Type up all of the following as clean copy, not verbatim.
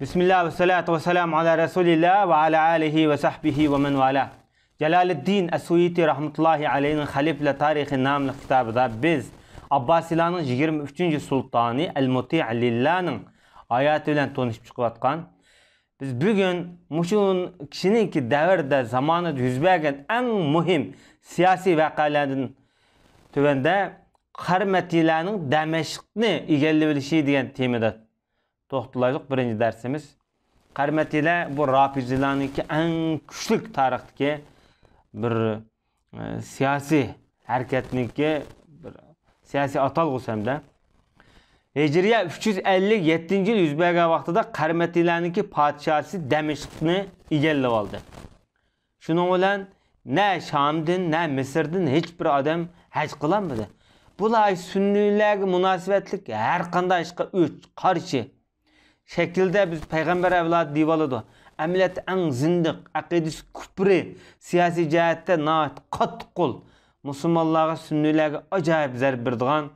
Bismillah ve salatu ve selamu ala Resulillah ve ala alihi ve sahbihi ve men vala. Celaleddin Es-Suyuti rahmetullahi aleyhinin Halifle Tarihi namlı kitabıda biz Abbasilanın 23. sultanı El-Muti' Lillah'nın hayatı ile tanışıp çıkıvatkan. Biz bugün muşun kişinin ki devirde zamanı yüz bergen en mühim siyasi vakalarının tüvende Karmetilanın Demeşk'ni igellibilişi diyen temada toxtulaydık birinci dersimiz. Karmetile bu Rafizilan'ınki en küçük tarihteki bir siyasi hareketninki bir siyasi atalgısı hem de. Hicriye 357 yıl yüz bergen vaxtıda Karmetilan'ınki padişahı Demeşk'ni igellib aldı. Şunun bilen ne Şam'dın ne Mısır'dın hiçbir adam hac kılanmadı. Bulay sünnilerge münasebetlik her qanday işe karşı şekilde biz peygamber evladı divalıdı. Emlet en zindik, akidis küpri, siyasi cihette naat, kat kul. Müslümanlığa sünnilerge acayip zerb birdiğen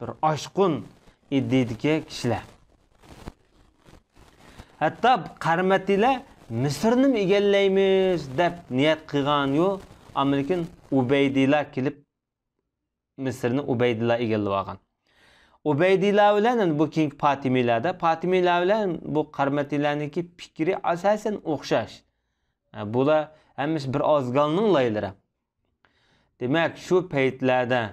bir aşkın iddiydi kişiler. Hatta Karmetiyle Mısır'nı igelleyimiz dep niyet kıygan yo. Amerikan Ubeydillah kilip Mısır'ını Ubeydillah igellib algan. Ubeydillah bilen bu King Fatimiler bilen bu Karmetila'nınki fikri asasen okşaş. Bula hemiş bir azgalının layları. Demek şu peytlerde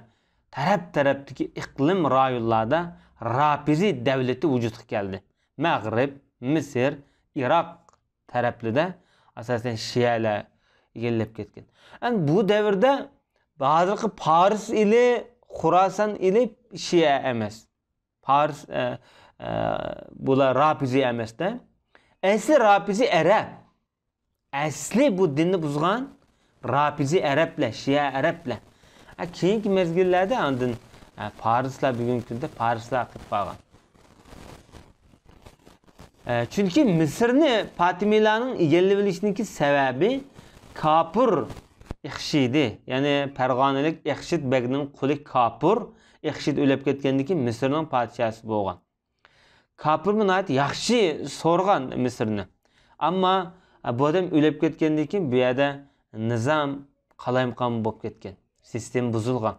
taraf-taraftaki iklim rayonlarda Rafizi devleti vücudga geldi. Maghrib, Mısır, Irak taraflıda asasen Şialar igellib ketken. Yani bu devirde bazı Paris ile Khurasan ile Şia emas. Paris bular Rafizi emas da. Asli Rafizi Arap. Asli bu dinni buzgan Rafizi Araplar, Şia Araplar. Keyingi mezgillerde andın Parislar bugünkü kunda Parislar qilib qolgan. Çünkü Mısır'ni Fatimilarning egallab olishniki sababi Kapur İxşidi, yani Perganelik İxşid Beg'nin kuli Kapur, İxşid ölüp ketgendiki Mısır'nın padişahı bolgan. Kapur mınayet yaxşı sorgan Mısır'ni. Ama bu adam ölüp ketgendiki bu yerda nizam qalayimqan bo'lib ketgan. Sistem buzulgan.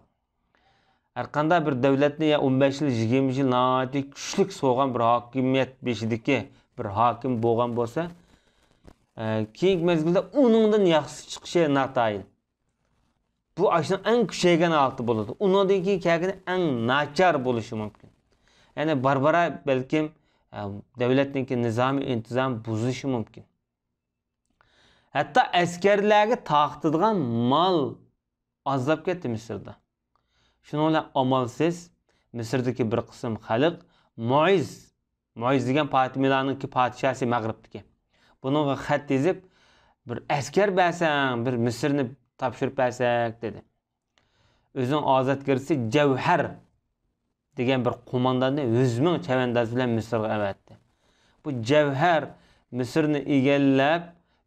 Her qanday bir devletni ya 15 yıl, 20 yıl nayeti küçlük soğan bir hakimiyet beşidiki bir hakim bolgan bolsa, keyingi mezgilde onundan yaxşı çıkışı natayın. Bu aşının en küçüğen altı buludu. Onunki kâgini en naçar buluşu mümkün. Yani Barbara belki devletinki nizami intizam buzuşu mümkün. Hatta askerlerge taxtıdığan mal azlap ketdi Mısır'da. Şununla amalsız Mısır'daki bir kısım halk Muiz degan Fatimilarninki padişahı Maghrib'diki. Bununla xat yazıp bir asker bersen, bir Mısır'ni tapşırıp bersak dedi. Özün azatgirisi Cevher degan bir qo'mondonni 100 ming chavandasi bilan Misrga avatdi. Bu Cevher Mısır'ni egallab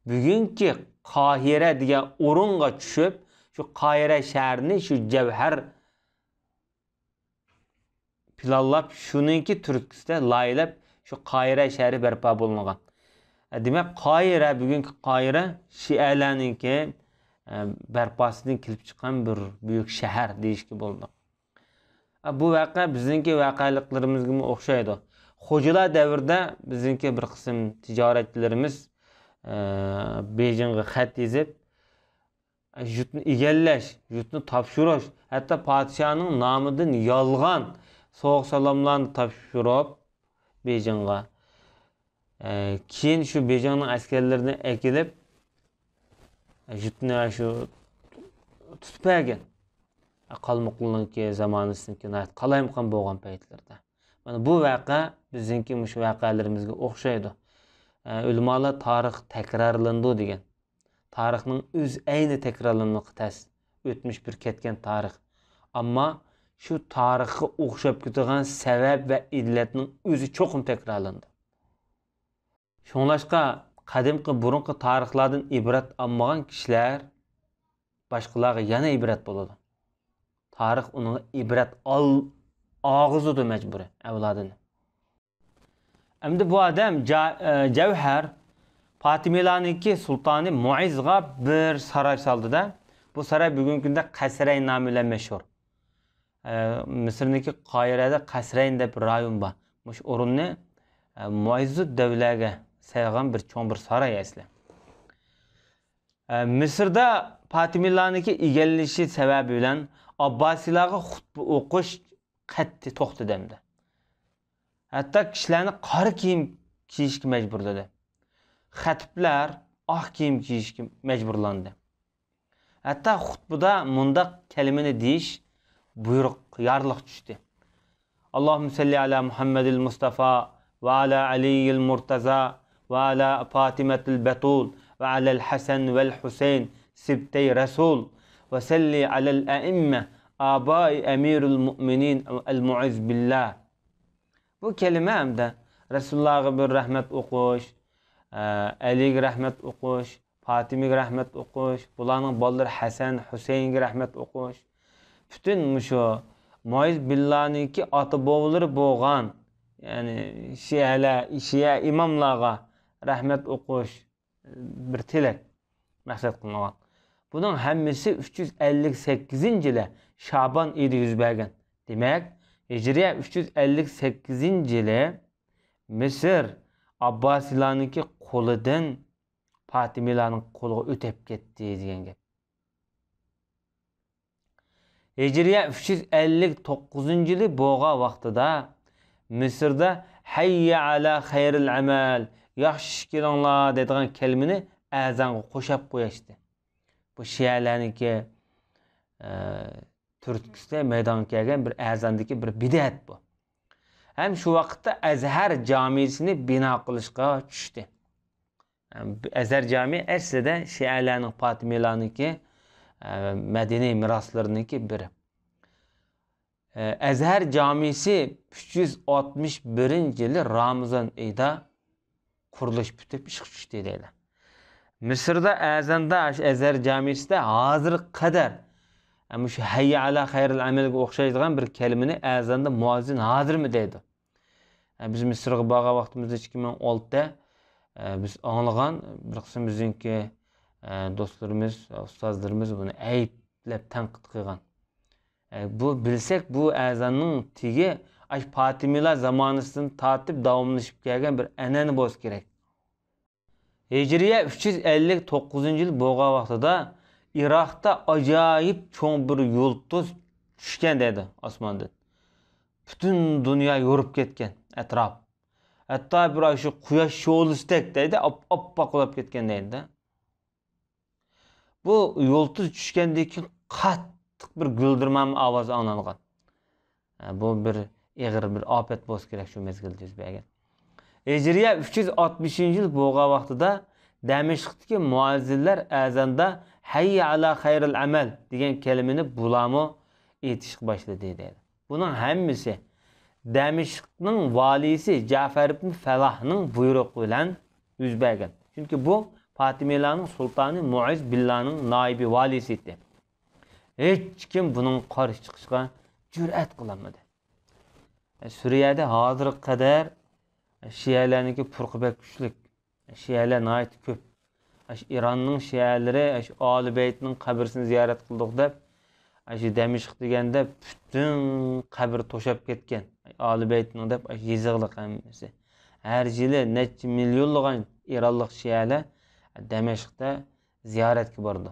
bugungi Qohira degan o'ringa tushib, şu Qohira shahrini şu Cevher planlab, shuningki turkisida laylab şu Qohira shahri barpo bo'lmagan. Demek Qohira bugungi Qohira Şialarninki barpasından kelib chiqqan bir büyük shahar deyishga bo'ldi. Bu vaqa bizningki vaqalıqlarımızga o'xshaydi. Xo'jalar davrida bizningki bir qism tijoratchilarimiz Bejingga xat yozib, yurtni egallash, yurtni topshirish, hatto podshohning nomidan yolg'on so'q salomlarni topshirib Bejingga. Keyin shu Bejingning askarlarini akilib yurtni shu tutib bergan. Qalmoqlininki zamonasiniki qalayimqan bo'lgan paytlarda. Mana bu vaqa bizningki mush vaqalarimizga o'xshaydi. Ulamolar tarix takrorlandi degan. Tarixning o'z ayni takrorlanmoqi tas. O'tmish bir ketgan tarix. Ammo shu tarixga o'xshab ketgan sabab va illatning o'zi cho'qim takrorlandi. Shunlashqa qadimgi burunqi tarixlardan ibrat olmagan kishilar boshqalarga yana ibrat bo'ladi. Tarix onun ibret ağızıdır mecburi evladını. Endi bu adam Cevher Fatimilarniki Sultanı Muizga bir saray saldı-da. Bu saray bugünkü kunda Qasrayn nomi bilan mashhur. Misrniki Qoyirada Qasrayn deb bir rayon bor. Mush o'rinni Muizzud davlaga saygan bir cho'ng bir saray asli. Misrda Fatimilarniki egallanishi sababi bilan Abbasiylarga xutba o'qish qattiq to'xtadimdi. Hatta kishilarni qora kiyim kiyishga majburladi. Xatiblar oq kiyim kiyishga majburlandi. Hatta xutbada mundaq kalimani deyish buyruq, yorliq tushdi. Allohumma salli ala Muhammadil Mustafa va ala Aliyil Murtaza va ala Fatimatil Batul va ala Hasan vel Husayn sibtay Rasul ve salli alal a'imma abai emirul mu'minin el mu'izz billah. Bu kelime hem de Resulullah'a bir rahmet okuş, Ali'ye rahmet okuş, Fatimi'ye rahmet okuş, bulanın balları Hasan, Hüseyin'e rahmet okuş. Bütün şu mu'izz billah'niki atı boğulur boğan, yani Şia imamlarga rahmet okuş bir tilek maksat kılmagan. Bunun hemmisi 358. yılı Şaban idi yüz bergen. Demek Hicriye 358. yılı Mısır Abbasilarniki qo'lidan Fatimilarning qo'liga o'tib ketdi degan gap. Hicriye 359. yılı bo'lgan vaqtida Mısırda hayya ala xayril amal, yaxshi ish qilinglar deydigan kalimani azonga qo'shib qo'yishdi. Bu Şialarniki Türkistonda maydonga kelgan bir azondagi bir bid'at bu. Hem şu vaqtda Azhar camisini bina qilishga tushdi. Azhar cami aslida Şialarning Fatimilarniki madaniy miroslarniki biri. Azhar camisi 361. yılı Ramazan ayida qurilish bitib ish tushdi deydilar. Mısırda azanda Azhar camisida hozir qadar ama şu hayya ala xayril amalga o'xshaydigan bir kalimani azanda muazzin hozirmi deydi. Biz Mısırga borgan vaqtimizda 2006da biz anglagan bir qism bizniki do'stlarimiz, ustozlarimiz buni ayblab tanqid qilgan. Bu bilsek bu azanning tigi Fatimilar zamonasidan tortib davomlashib kelgan bir an'ana bo'lsa kerak. Hicriye 359. yıl bo'lgan vaqtida Iroqda ajoyib cho'ng bir yulduz tushgan dedi osmondan. Butun dunyo yorib ketgan atrof. Hatto bir shu quyosh sho'lisdek deydi, oppoq bo'lib ketgan deydi. Bu yulduz tushgandan keyin qattiq bir guldirmam ovoz anglangan. Bu bir ig'ir bir ofat bo'lsa kerak shu mezgilda yuz bergan. Hicriye 360. yıl bo'lgan vaqtida Damashqdagi muazzinlar azanda hayya ala xayril amal degan kalimani bulamo aytishga boshladi dedi. Bunun hammasi Damashqning valisi Ja'far ibn Falahning buyrug'i bilan yuz bergan. Chunki bu Fatimilarning sultoni Muizz billahning noibi valisi edi. Hech kim buning qarshi chiqishga jur'at qilmadi. Suriyada hozir qadar Şialarniki furqibek kuchlik. Şialar nayt ko'p. İranning Şialari Ali Beytning qabrisini ziyorat qildik deb, Damashq deganda butun qabr to'shab ketgan. Ali Beytning deb yezig'liq hammasi. Har yili necha millionlagan İranlik Şialar Damashqda ziyoratga bordi.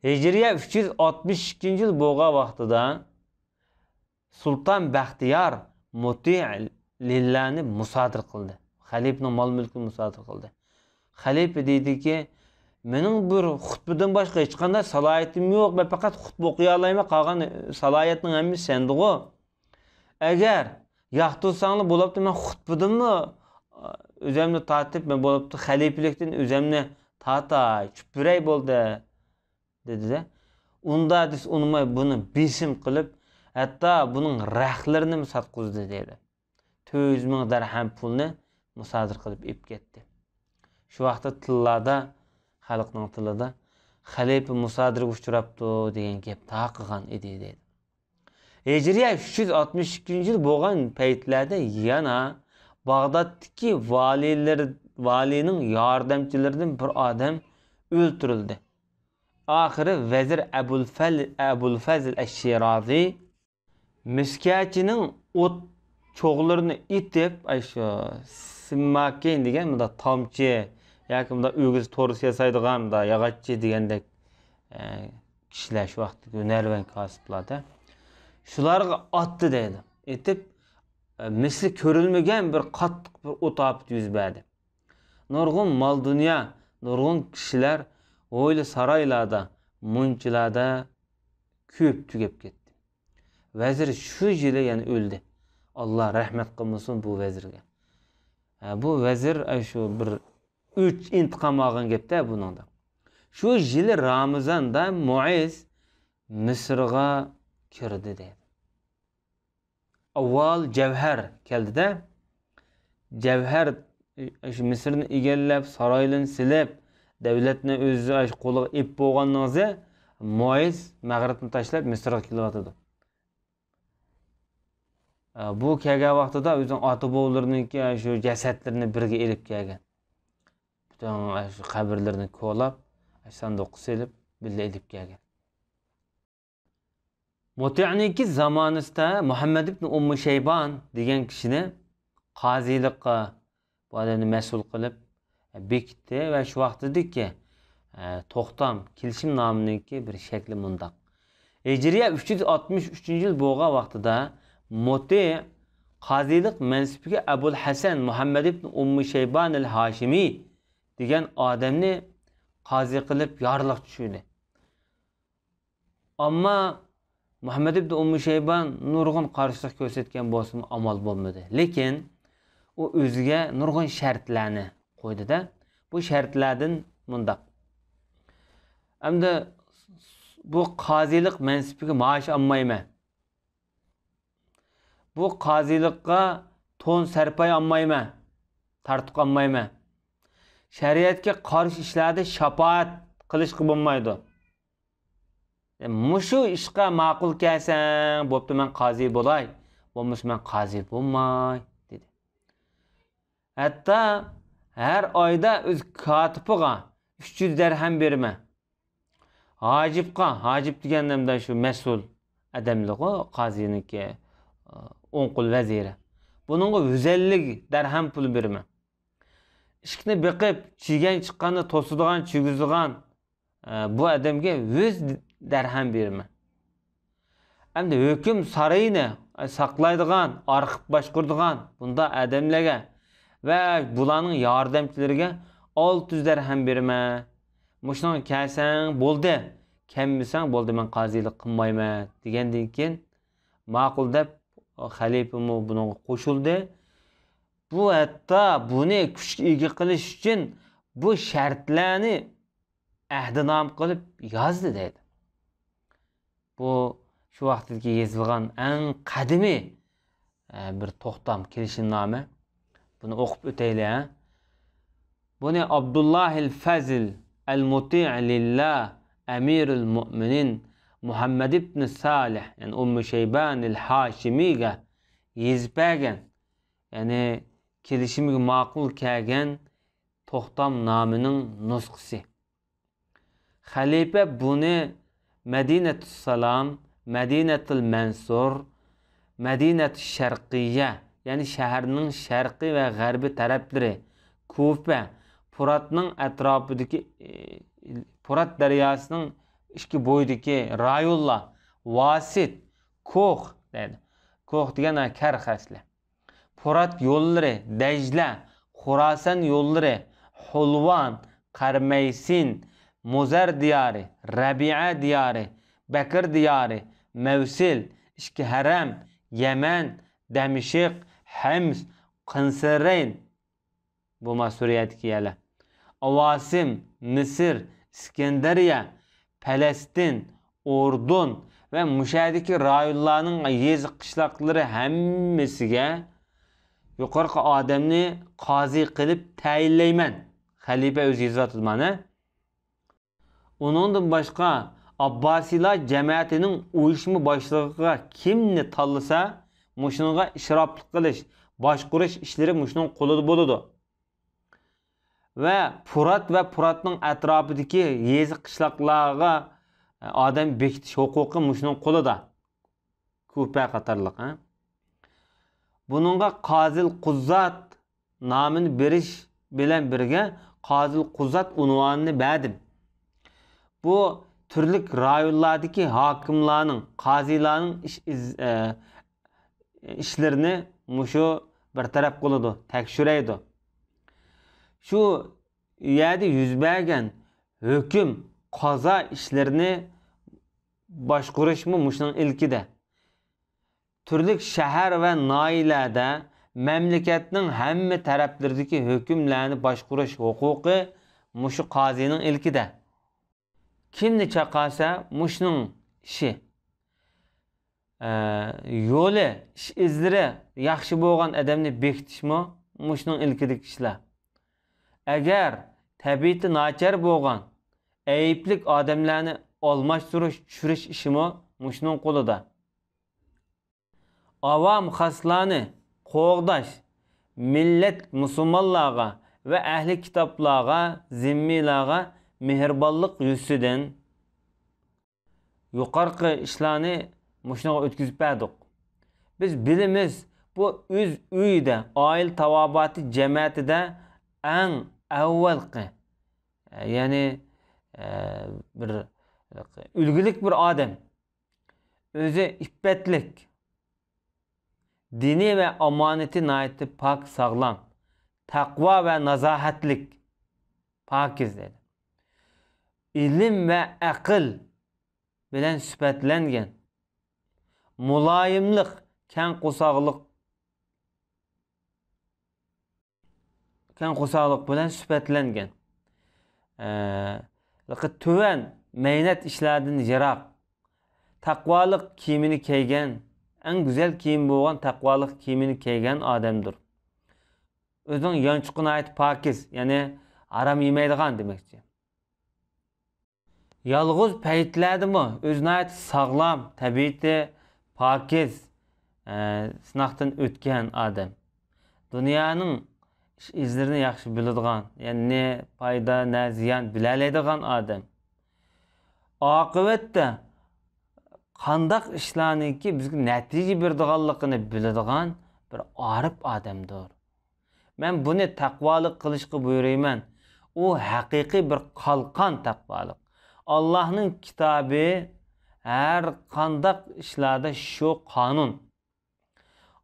Hicriye 362. yıl bo'lgan vaqtida Sultan Baxtiyor Muti' lillani musodir qildi. Xalifning mol mulkini musodir qildi. Xalifa deydiki, mening bir xutbadan boshqa hech qanday salohiyatim yo'q, men faqat xutba o'qiy olmayman, qolgan salohiyatning hammasi sendigi. Agar yoqtirsanglar bo'libdi, men xutbadimni o'zimni tortib, men bo'libdi xalifalikdan o'zimni tatay, chupuray bo'ldi dedi-da. Unda biz unmay buni besim qilib, hatto buning raxlarini sotqizdi dedi. 200 ming dirham pulni musodir qilib ib ketdi. Shu vaqtda tillarda, xalqning tilida xalifa musodirga uchrabdi degan gap taqilgan edi dedi. Hicriye 362. yıl bo'lgan paytlarda yana Bağdat'taki valinin yardımcılarından bir adam öldürüldü. Ahırı vezir Ebu'l-Fazl eş-Şirazi miskachinin ot çoğlarını itip şu simmakeyn degan bunda tomchi yoki bunda o'giz to'ris yasaydigan bunda yog'ochchi degandek kishilar shu vaqtda hunarvan kasblarda shularga otdi deydi. Etib misli ko'rilmagan bir qattiq bir o't opit yuz berdi. Nurg'un mol dunyo, nurg'un kishilar o'yli saroylarda, munchilarda ko'p tugab ketdi. Vazir shu yili yani o'ldi. Allah rahmet qilmasin bu vezirga. Bu vezir şu bir 3 intiqam olgan gapda buningda. Shu yili Ramazonda Muiz Misrga kirdi dedi. Avval Cevher keldi-da. Cevher şu Misrni egallab, saroylarni silib, davlatni o'zi qo'liga ep bo'lgandan so'ng Muiz Mag'ribni tashlab Misrga kelyotdi. Bu kelgan vaqtida o'zining ota-bovlariniki shu jasadlarini birga elib kelgan. Butun shu qabrlarni ko'lab, sanduqqa silib, birga elib kelgan. Muti'niki zamonida Muhammad ibn Ummu Shayban degan kishini qozilikqa bu odamni mas'ul qilib bekitdi va shu vaqtdaki to'xtam kelishim nomininki bir shakli mundaq. Hijriya 363-yil bo'lgan vaqtida Muti qozilik mansibiga Abul Hasan Muhammad ibn Ummu Shayban el-Hashimi degan odamni qozi qilib yorliq tushirdi. Ammo Muhammad ibn Ummu Shayban nurg'un qarshilik ko'rsatgan bo'lsa amal bo'lmadi. Lekin u o'ziga nurg'un shartlarni qo'ydi-da. Bu shartlardan mundaq. Hamda bu qozilik mansibiga maosh olmayman. Bu qozilikqa to'n sarpay olmayman, tartiq olmayman. Shariatga qarshi ishlarda shafaat qilishga bo'lmaydi. Mushu ishqa ma'qul kelsan, bo'pti men qozi bo'lay, bo'lmasa men qozi bo'lmay dedi. Hatta har oyda o'z kotibiga 300 dirham berma. Hojib deganimda shu mas'ul odamligi qoziniki o'nqul vaziri. Buningga 150 dirham pul berma. Ishni beqib, chigan chiqqanni to'sadigan, chigizdigan bu odamga 100 dirham berma. Hamda hukm saroyini saqlaydigan, arxib boshquradigan bunda odamlarga va bularning yordamchilariga 600 dirham berma. Mushning kelsang bo'ldi, kelmasang bo'ldi, men qozilik qilmayman degandan keyin ma'qul deb xalifami bunga qo'shildi. Bu hatta buni kuchga ega qilish uchun bu shartlarni ahdinom qilib yozdi dedi. Bu shu vaqtdagi yozilgan eng qadimiy bir to'xtam kelishimnoma. Buni o'qib o'taylik. Buni Abdullah el-Fazl el-Muti' lillah Amirul Mu'minin Muhammad ibn Salih yani Ummu Shayban el-Hashimiga yezbergan. Yani kelishimiga ma'qul kelgan to'xtam nomining nusxasi. Xalifa buni Madinatus Salam, Madinatul Mansur, Madinatus Sharqiyya yani shaharning sharqiy va g'arbiy taraflari, Kufa, Furatning atrofidagi Furat daryosining ikki bo'yidagi rayonlar, Vasit, Ko'x deydi. Ko'x degani Karxasli. Furat yo'llari, Dajla, Xurasan yo'llari, Hulvan, Qarmaysin, Muzar diyari, Rabi'a diyari, Bakr diyari, Mavsil, Ishki Haram, Yaman, Damashq, Hams, Qinsirayn bu Suriyadagi yerlar. Avasim, Misr, İskenderiya, Palestin, Urdun ve mushadagi rayonlarning yezi qishloqlari hammasiga yuqorqi odamni qozi qilib tayinlayman. Xalifa o'zi yozadi mana. Uningdan boshqa Abbasiylar jamiyatining uyushma boshlig'iga kimni tanlasa, mushunga ishroflik qilish, boshqarish ishlari mushning qo'lida bo'ladi. Va Furat va Furatning atrofidagi yezi qishloqlarga odam bekitish huquqi mushning qo'lida. Kupa qatorliq, ha? Buningga Qozil Quzzat nomini berish bilan birga Qozil Quzzat unvonini berdim. Bu turli rayonlardagi hokimlarning, qozilarning ishlarini mushu bir taraf qiladi, tekshiraydi. Shu yerda yuz bergan hukm, qazo ishlarini boshqarishmi mushning ilkida. Turli shahar va noiyalarda mamlakatning hamma taraflaridagi hukmlarni boshqarish huquqi mushu qozining ilkida. Kimni chaqasa mushning ishi. Yo'li, ish izlari yaxshi bo'lgan odamni bekitishmi mushning ilkidagi ishlar. Agar tabiati nachar bo'lgan, ayiblik odamlarni almashtirish, tushirish ishimi mushning qo'lida. Avam xaslarni qo'g'dash, millat musulmonlarga va ahli kitoblarga, zimmilarga mehribonlik yuzidan yuqorqi ishlarni mushunga o'tkazib berdik. Biz bilimiz bu o'z uyida, oila tavobati jamiyatida eng avvalgi, ya'ni bir ulgulik bir odam, o'zi iffetlik, dini ve amaneti nayeti pak sağlam, takva ve nazahatlik, pakiz dedi. İlim ve akıl bilen süpetlengen, mulayimlik, keng qusaqlık bilen süpetlengen, tüven meynet işlerden jirak, takvalık kimini keygen, en güzel kiyim bo'lgan taqvolik kiyimini kiygan odamdir. O'zining yonchiqini aytib pokiz, ya'ni harom yemaydigan demakchi. Yolg'iz paytladimi o'zini aytib sog'lom, tabiati pokiz, sinoqdan o'tgan odam. Dunyoning izlarini yaxshi biladigan, ya'ni ne foyda, ne ziyon biladigan odam. Oqibatda qandaq ishlarniki bizga natija beradiganligini biladigan bir arif odamdir. Men buni taqvolik qilishga buyurayman. U haqiqiy bir qalqon taqvolik. Allohning kitobi har qandaq ishlarda shu qonun.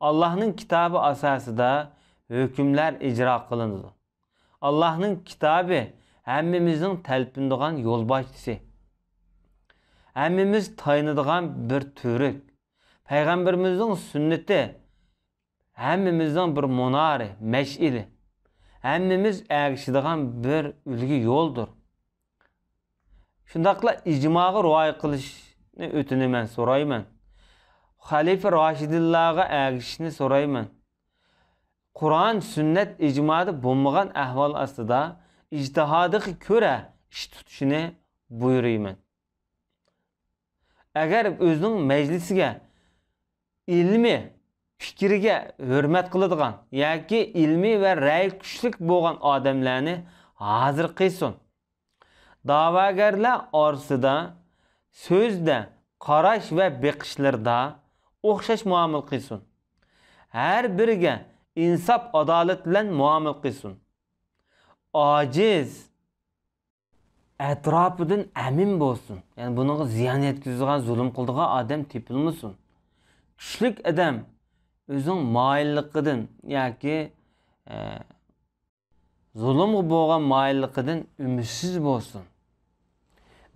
Allohning kitobi asosida hukmlar ijro qilinadi. Allohning kitobi hammamizning talpinadigan yo'lboshchisi. Hammamiz tayinadigan bir türük. Peygamberimizin sünneti hammamizning bir munari, meş'ili. Hammamiz erişadigan bir ulgi yo'ldir. Shundaqla ijmoga rioya qilishni o'tinaman, so'rayman. Xalifa Rashidillohga erishishni so'rayman. Qur'on, sünnet ijmoda bo'lmagan ahvol ostida ijtihodiga ko'ra ish tutishni buyurayman. Agar o'zining majlisiga, ilmi fikriga hurmat qiladigan yoki ilmi va ra'y kuchlik bo'lgan odamlarni hozir qilsin. Da'vogarlar orasida so'zda, qarash va beqishlarda o'xshash muomala qilsin. Har biriga insof, adolat bilan muomala qilsin. Ojiz atrofidan amin bo'lsin. Yani bunga ziyon yetkazadigan, zulm qiladigan odam tepilmasin. Kuchlik odam o'zining moyilligidan yoki zulm bo'lgan moyilligidan umidsiz bo'lsin.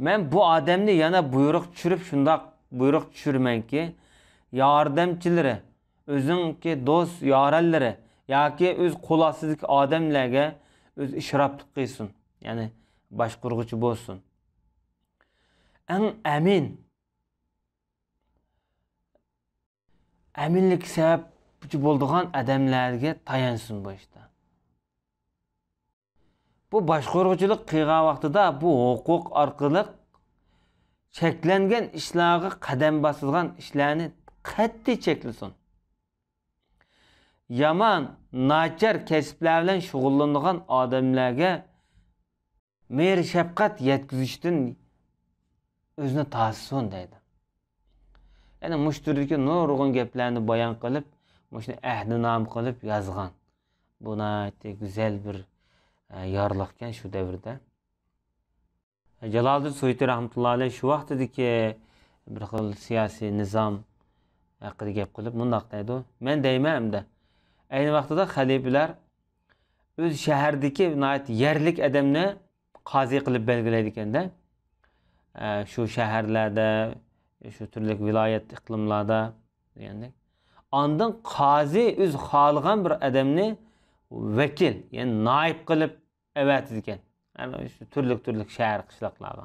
Men bu odamni yana buyruq tushirib shundoq buyruq tushirmanki, yordamchilari, o'ziningki do'st yoranlari yoki o'z qo'l ostidagi odamlarga o'z ishroflik qilsin. Ya'ni boshqaruvchi bo'lsin. Eng aminlik sababchi bo'ladigan odamlarga tayansin bu ishda. Bu boshqaruvchilik qilgan vaqtida bu huquq orqali cheklangan ishlarga qadam bosadigan ishlarni qat'iy cheklasin. yaman, nachar kasblar bilan shug'ullanadigan odamlarga mehr shafqat yetkazishdan o'zini ta'ssun deydi. Yani mushturdagi nurg'un gaplarni bayon qilib, shuni ahdinom qilib yozgan. Bu nihoyatda go'zal bir yorliqkan shu davrda. Jaloliddin Suyuti rahmatullohi alayhi shu vaqtdagi bir xil siyosiy nizom haqida gap qilib bundoq deydi. Men deyman-da, ayni vaqtida xalifalar o'z shahardagi yerlik odamni qozi qilib belgilaydi ekanda. Shu shaharlarda, shu turli viloyat iqlimlarda degandek. Ondan qozi o'z xohlagan bir odamni vakil, ya'ni naib qilib avatid ekan. Yani shu turli shahar qishloqlarga.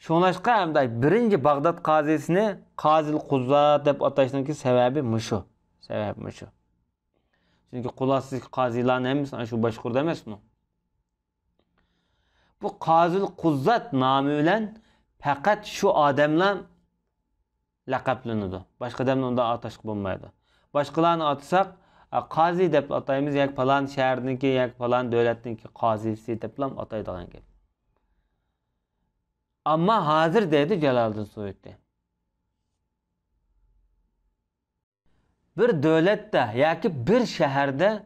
Şoňlaşqa hamda birinci Bagdad qazisini Qazil Quzzat deb atashning sababi mushu. Sebep mushu. Çünkü kulatsız qazilarning hemisi shu boshqurda emasmi? Bu Qazil Quzzat nomi bilan faqat shu odamlar laqablanadi. Boshqa odamlar unda atashq bo'lmaydi. Boshqalarni atsak qazi deb ataymiz, yak falan shaharniki, yak falan davlatniki qazisi deb ham ataydigan gap. Ama hazır dedi Jaloliddin Suyuti. Bir devlette yaki bir şehirde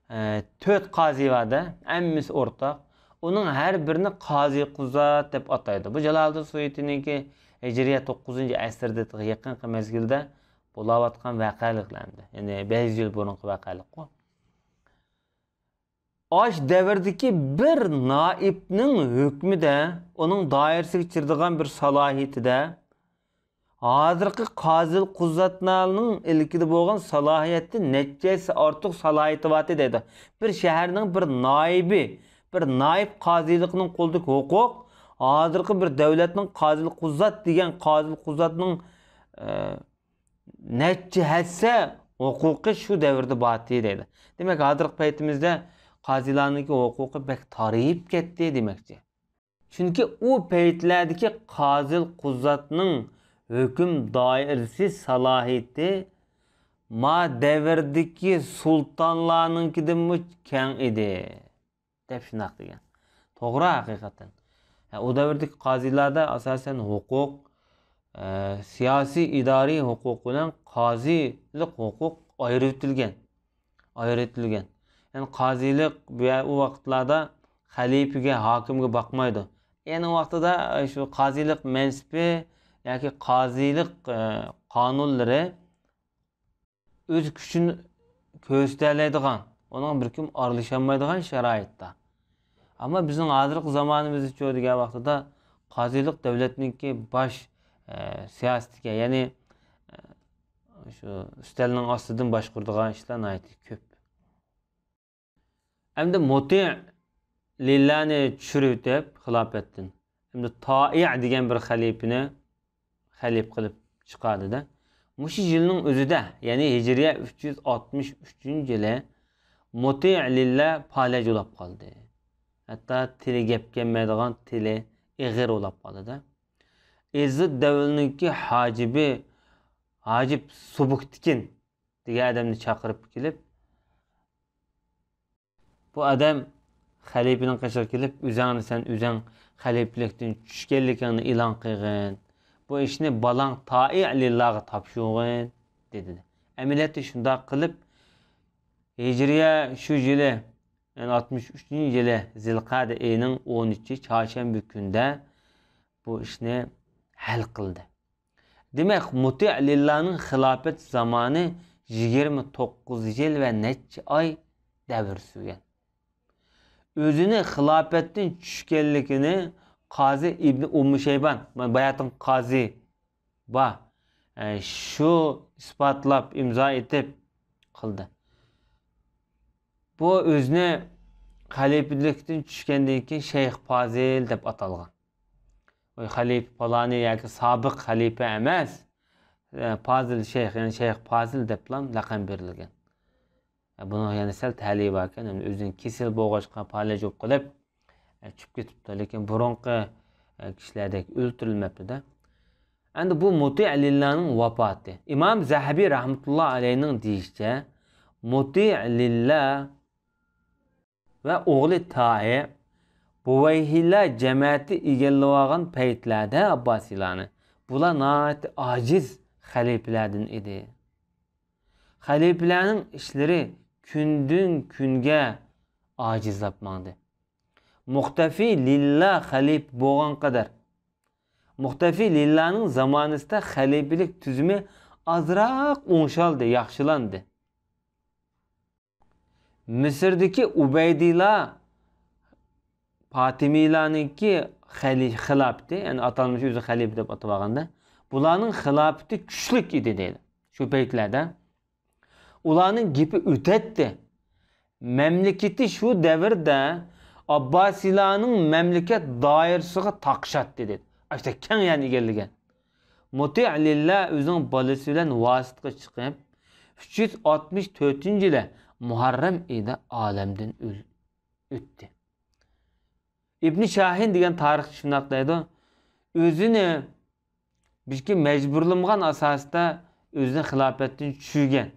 4 qazi vardı, emmisi ortak. Onun her birini Qazi Quzzat deb ataydı. Bu Jaloliddin Suyuti'ninki Hicriye 9. asrda yaqinqi mezgilda bo'layotgan voqealardi. Yani 500 yil burunqi voqealar. Aş devirdeki bir naibning hükmüde, onun dairesiga kirdigan bir salahiyetide, hazırki Qazil Quzzatning ilkide bo'lgan salahiyeti neçesi artık salahiyeti vati dedi. Bir şehirning bir naibi, bir naib qazilikning qo'ldagi huquq, hazırki bir devletning Qazil Quzzat degan Qazil Quzzatning neçe hisse huquqi şu devirde vati dedi. Demek hazırki paytimizde qazilarniki huquqi bek tarayıp ketdi demekçi. Çünkü o peytlardaki Qazil Quzzatning hüküm dairesi salahiyeti ma devirdeki sultanlarninkidan keng idi. Dep şunaq degan. To'g'ri haqiqatan. O devirdeki qazilarda asasen hukuk, siyasi idari hukuk bilan qazilik hukuk ayrıtilgan. Yani qazilik o vaqtlarda xalifaga, hokimga bakmaydı. Yani o vaqtida şu qazilik mensibi yoki qazilik qonunlari o'z kuchini ko'rsatadigan, onun bir kim aralashmaydigan sharoitda. Ama bizim hozirgi zamonimiz uchun degan vaqtida qazilik davlatningki bosh siyosatiga, ya'ni shu ustalning ostidan boshquradigan ishlar nihoyatda ko'p. Hem de muti' lillani tushirib deb xilofatdan. Hem de ta'i' degan bir xalifani xalif qilib chiqadi-da. Mushi yilning o'zida, ya'ni Hijriya 363-yili muti' lillah palaj bo'lib qoldi. Hatta tili gap kelmaydigan tili ig'ir bo'lib qoldi-da. Izzat davlniki Hajib Subuktikin degan odamni chaqirib kelib, bu adam xalifaning qishig'i kelib, o'zingni sen o'zing xalifalikdan tushganligingni e'lon qilgin. Bu ishni balang ta'i' lillahga topshirgin dedi. Amaliyotda shunday qilib Hijriya shu yili, yani 63-yili Zilqa'da ayning 13 chorshanba kunda bu ishni hal qildi. Demak, muti' lillahning xilofat zamoni 29 yil va necha oy davr surgan. Özünü xilafetden tushganligini Qazi İbn Shaybon, bayatın qazi şu isbotlab imzo etib qildi. Bu o'zini xalifalikdan tushgandan keyin Shayx Fazil deb atalgan. O xalif falani yoki sobiq xalifa emas, Fazil Shayx, yani Shayx Fazil deb laqab berilgan. Bunu yani sel tali varken yani özün kesel boğaçqa palaj op qilib tushib ketibdi, lekin burunqi kishlardek o'ltirilmabdi-da. Endi bu Muti' lillah'nın vafatı. İmam Zahabi rahmetullahi aleyhinin deyişçe Muti' lillah ve oğlu Ta'i buvayhillah cemaati egellagan paytlarda Abbasilarni. Bular nəhayət aciz xalifelerden idi. Xalifelerinin işleri kündün künge acizlapmandı. Muhtafi lillah xalif boğan kadar. Muhtafi lillah'nın zamanında xalifelik tüzümü azraq oңşaldı, yaxşılandı. Mısır'daki Ubeydillah Fatimilarninki xilafeti, yani atalmış özü xalife deb atılganda, bularning xilafeti güçlük idi deydi. Şu peytlarda. Ularning gipi ötetdi. Memleketi şu devirde Abbasilarning memleket dairesiga taqşatdi dedi. İşte keng yani egelligen. Muti' lillah özünün balası bilen vasıtga çıkıp 364 yılı Muharrem ayında alemden öttü. İbn Şahin degan tarixchi shunday deydi. O'zini bizga mecburlangan asosida o'zini xilofetdan tushirgan.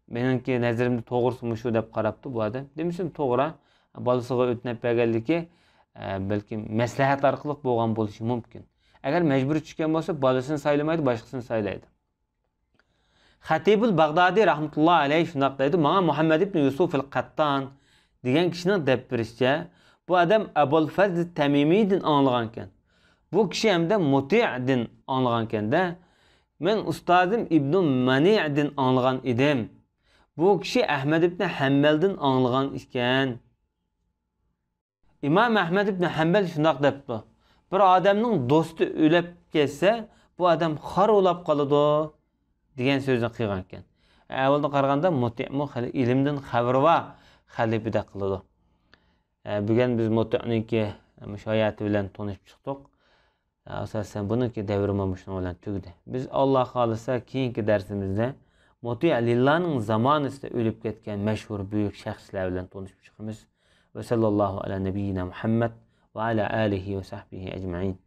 Meningki nazarimda to'g'risi shu deb qarabdi bu odam. Demişim to'g'ri. Balasiga o'tnab berganligi balki maslahat orqali bo'lgan bo'lishi mumkin. Agar mecbur tushgan bo'lsa, balasini saylamaydi, boshqasini saylaydi. Xatibul Bag'dodiy rahmatullohi alayhi shunday deydi. Menga Muhammad ibn Yusuf al-Qattan degan kishining deb berishicha, bu adam Abul Fazl Tamimiy'den anlaganken. Bu kişi hem de Muti'den anlaganken de men ustadım İbn Mani'den anlagan idim. Bu kişi Ahmed ibn Hanbal'den anlagan iken. İmam Ahmed ibn Hanbal şundak depti. Bir adamның dostu ölüp gelse bu adam xar olap kalıdı degan sözünü qilgan ekan. Avvalda qaraganda Muti'mu ilimden xabari va xalifida qiladi. Bugün biz Muti'ninki hayatı bilen tanışıp çıktık. Asasen bununki devrimi bilen tügdi. Biz Allah kalırsa keyinki dersimizde Muti' lillah'nın zamanında ölüp ketken meşhur büyük şahslar bilen tanışıp çıkımız. Ve sallallahu ala nebiyyina Muhammed ve ala alihi ve sahbihi ecma'in.